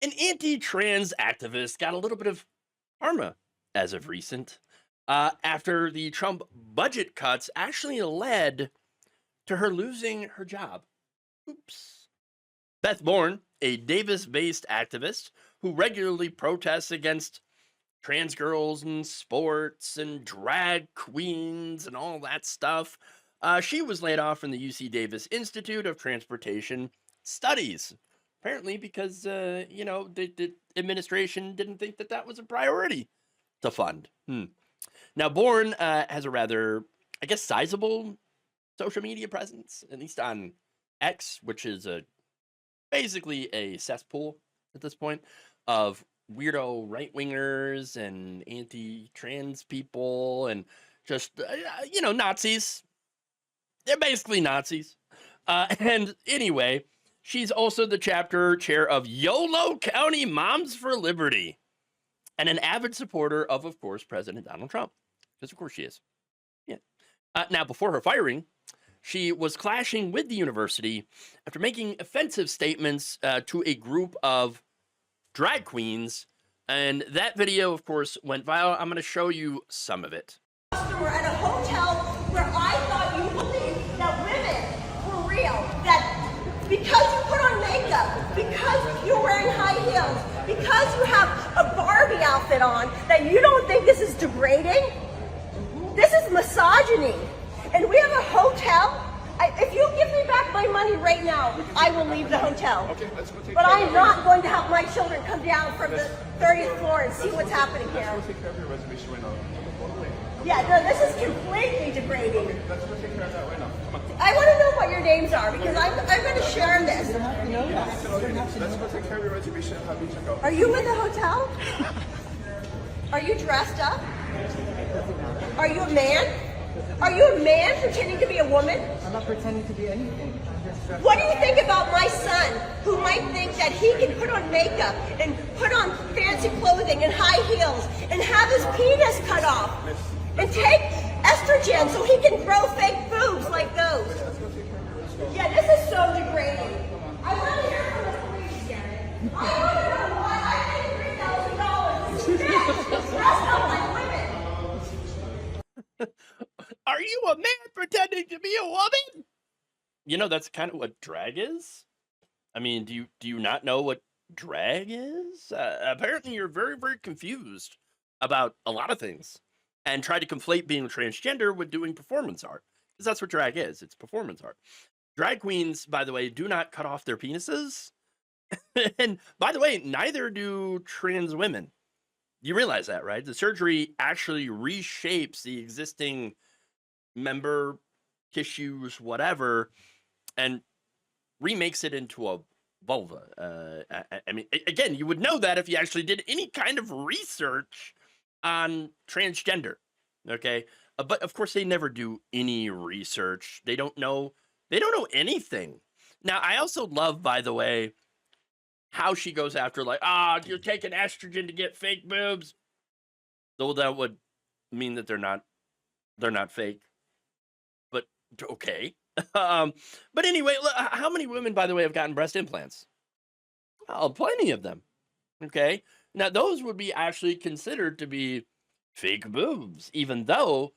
An anti-trans activist got a little bit of karma as of recent, after the Trump budget cuts actually led to her losing her job. Oops. Beth Bourne, a Davis-based activist who regularly protests against trans girls in sports and drag queens and all that stuff, she was laid off from the UC Davis Institute of Transportation Studies. Apparently, because the administration didn't think that that was a priority to fund. Now, Bourne has a rather, I guess, sizable social media presence, at least on X, which is basically a cesspool at this point of weirdo right wingers and anti trans people and just, Nazis. They're basically Nazis. And anyway, she's also the chapter chair of YOLO County Moms for Liberty and an avid supporter of course, President Donald Trump. Because, of course, she is. Yeah. Now, before her firing, she was clashing with the university after making offensive statements to a group of drag queens. And that video, of course, went viral. I'm going to show you some of it. We're at a hotel where I thought you believed that women were real. That because you put on makeup, because you're wearing high heels, because you have a Barbie outfit on, that you don't think this is degrading? This is misogyny. And we have a hotel. If you give me back my money right now, I will leave the hotel. Okay, let's go take But care I'm of not going to have my children come down from the 30th floor and see what's happening here. Let's go take care of your reservation right now. Yeah, no, this is completely degrading. Let's go take care of that right now. Come on. I want to know what your names are because I'm going to share this. Let's go take care of your reservation and have you check out. Are you in the hotel? Are you dressed up? Are you a man? Are you a man pretending to be a woman? I'm not pretending to be anything. I'm just dressed What do you think about my son who might think that he can put on makeup and put on fancy clothing and high heels and have his penis cut off and take estrogen so he can grow fake boobs like those? Yeah, this is so degrading. I want to hear from the police, Janet. I want to know why I paid $3,000. This bitch dressed up like women. Are you a man pretending to be a woman? That's kind of what drag is. I mean, do you not know what drag is? Apparently, you're very, very confused about a lot of things and try to conflate being transgender with doing performance art. Because that's what drag is. It's performance art. Drag queens, by the way, do not cut off their penises. And by the way, neither do trans women. You realize that, right? The surgery actually reshapes the existing member, tissues, whatever, and remakes it into a vulva. I mean, again, you would know that if you actually did any kind of research on transgender. Okay, but of course they never do any research. They don't know. They don't know anything. Now, I also love, by the way, how she goes after like, you're taking estrogen to get fake boobs. Though that would mean that they're not fake. But okay. But anyway, how many women, by the way, have gotten breast implants? Oh, plenty of them. Okay. Now, those would be actually considered to be fake boobs, even though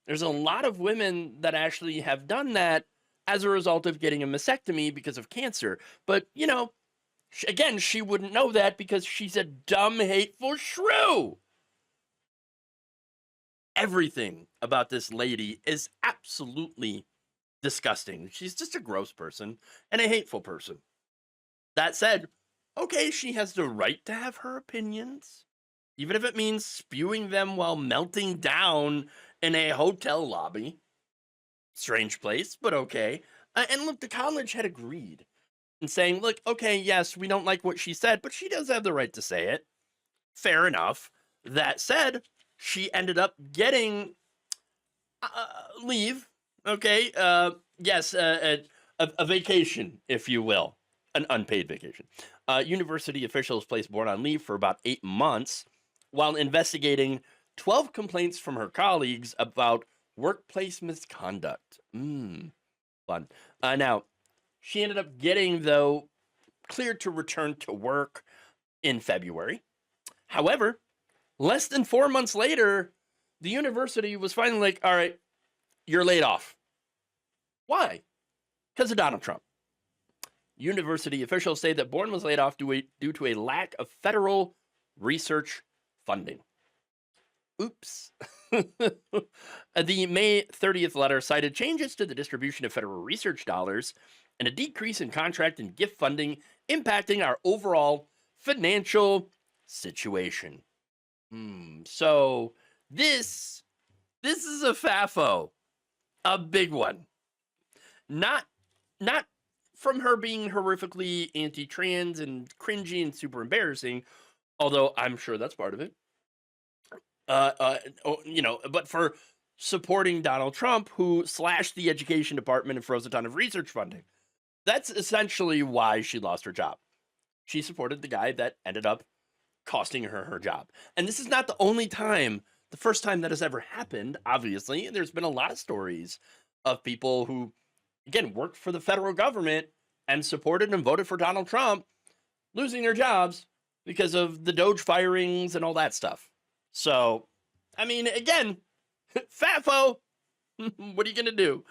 there's a lot of women that actually have done that as a result of getting a mastectomy because of cancer. But, again, she wouldn't know that because she's a dumb, hateful shrew. Everything about this lady is absolutely disgusting. She's just a gross person and a hateful person. That said, okay, she has the right to have her opinions, even if it means spewing them while melting down in a hotel lobby. Strange place, but okay. And look, the college had agreed and saying, look, okay, yes, we don't like what she said, but she does have the right to say it. Fair enough. That said, she ended up getting leave. Okay. Yes, a vacation, if you will, an unpaid vacation. University officials placed Bourne on leave for about 8 months while investigating 12 complaints from her colleagues about workplace misconduct. Fun. Now, she ended up getting, though, cleared to return to work. in February. However, less than 4 months later, the university was finally like, all right, you're laid off. Why? Because of Donald Trump. University officials say that Bourne was laid off due to a lack of federal research funding. Oops. The May 30th letter cited changes to the distribution of federal research dollars and a decrease in contract and gift funding impacting our overall financial situation. So this is a FAFO, a big one. Not from her being horrifically anti-trans and cringy and super embarrassing, although I'm sure that's part of it. But for supporting Donald Trump, who slashed the education department and froze a ton of research funding. That's essentially why she lost her job. She supported the guy that ended up costing her job. And this is not the first time that has ever happened, obviously. There's been a lot of stories of people who, again, worked for the federal government and supported and voted for Donald Trump, losing their jobs because of the Doge firings and all that stuff. So, I mean, again, FAFO, what are you going to do?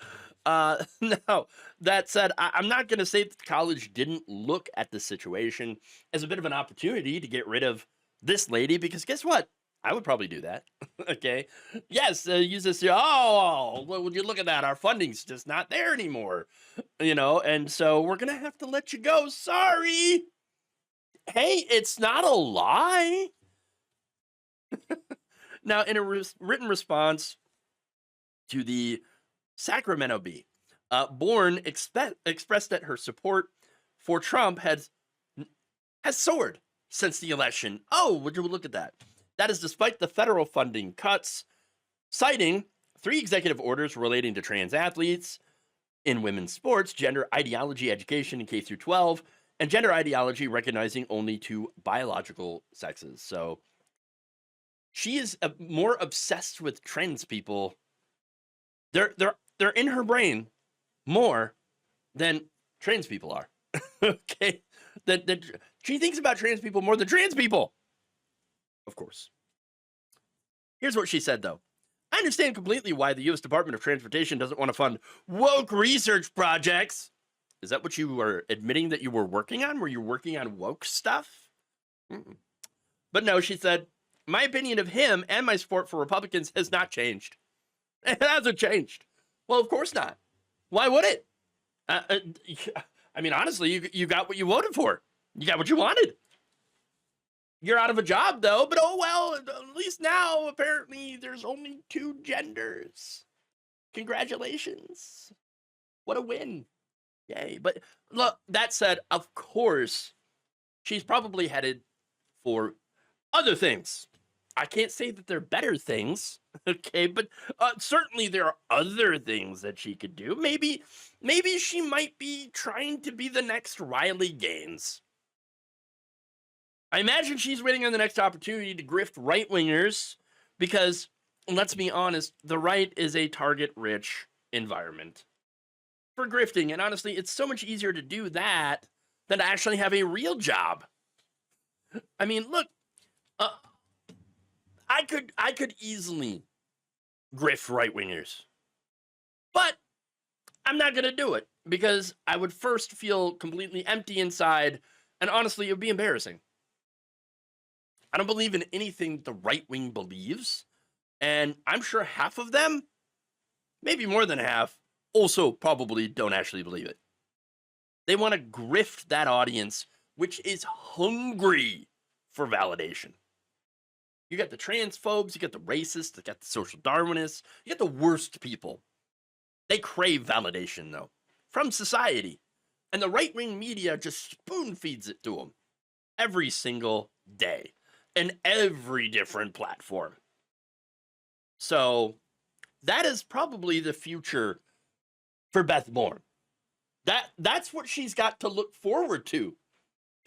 Now, that said, I'm not going to say that the college didn't look at the situation as a bit of an opportunity to get rid of this lady, because guess what? I would probably do that. Okay. Yes. Use this. Oh, well, would you look at that? Our funding's just not there anymore, and so we're going to have to let you go. Sorry. Hey, it's not a lie. Now, in a written response to the Sacramento Bee, Bourne expressed that her support for Trump has soared since the election. Oh, would you look at that? That is despite the federal funding cuts, citing 3 executive orders relating to trans athletes in women's sports, gender ideology education in K through 12, and gender ideology recognizing only 2 biological sexes. So she is more obsessed with trans people. They're in her brain more than trans people are. Okay, that she thinks about trans people more than trans people. Of course. Here's what she said, though. I understand completely why the U.S. Department of Transportation doesn't want to fund woke research projects. Is that what you were admitting that you were working on? Were you working on woke stuff? But no, she said, my opinion of him and my support for Republicans has not changed. It hasn't changed. Well, of course not. Why would it? I mean, honestly, you got what you voted for. You got what you wanted. You're out of a job, though, but oh well, at least now, apparently, there's only 2 genders. Congratulations. What a win. Yay. But look, that said, of course, she's probably headed for other things. I can't say that they're better things, okay, but certainly there are other things that she could do. Maybe she might be trying to be the next Riley Gaines. I imagine she's waiting on the next opportunity to grift right-wingers because, let's be honest, the right is a target-rich environment for grifting. And honestly, it's so much easier to do that than to actually have a real job. I mean, look, I could easily grift right-wingers, but I'm not going to do it because I would first feel completely empty inside, and honestly, it would be embarrassing. I don't believe in anything the right wing believes, and I'm sure half of them, maybe more than half, also probably don't actually believe it. They want to grift that audience, which is hungry for validation. You got the transphobes, you got the racists, you got the social Darwinists, you got the worst people. They crave validation, though, from society. And the right-wing media just spoon feeds it to them every single day. And every different platform. So that is probably the future for Beth Bourne. That's what she's got to look forward to.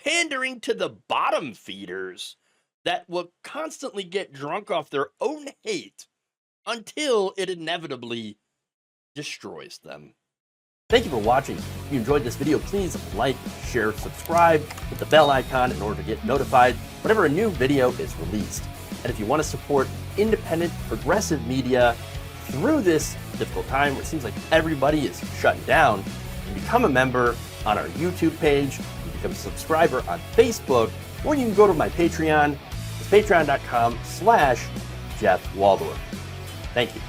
Pandering to the bottom feeders that will constantly get drunk off their own hate until it inevitably destroys them. Thank you for watching. If you enjoyed this video, please like, share, share, subscribe, hit the bell icon in order to get notified whenever a new video is released. And if you want to support independent, progressive media through this difficult time where it seems like everybody is shutting down, you can become a member on our YouTube page, you can become a subscriber on Facebook, or you can go to my Patreon. It's patreon.com/Jeff Waldorf. Thank you.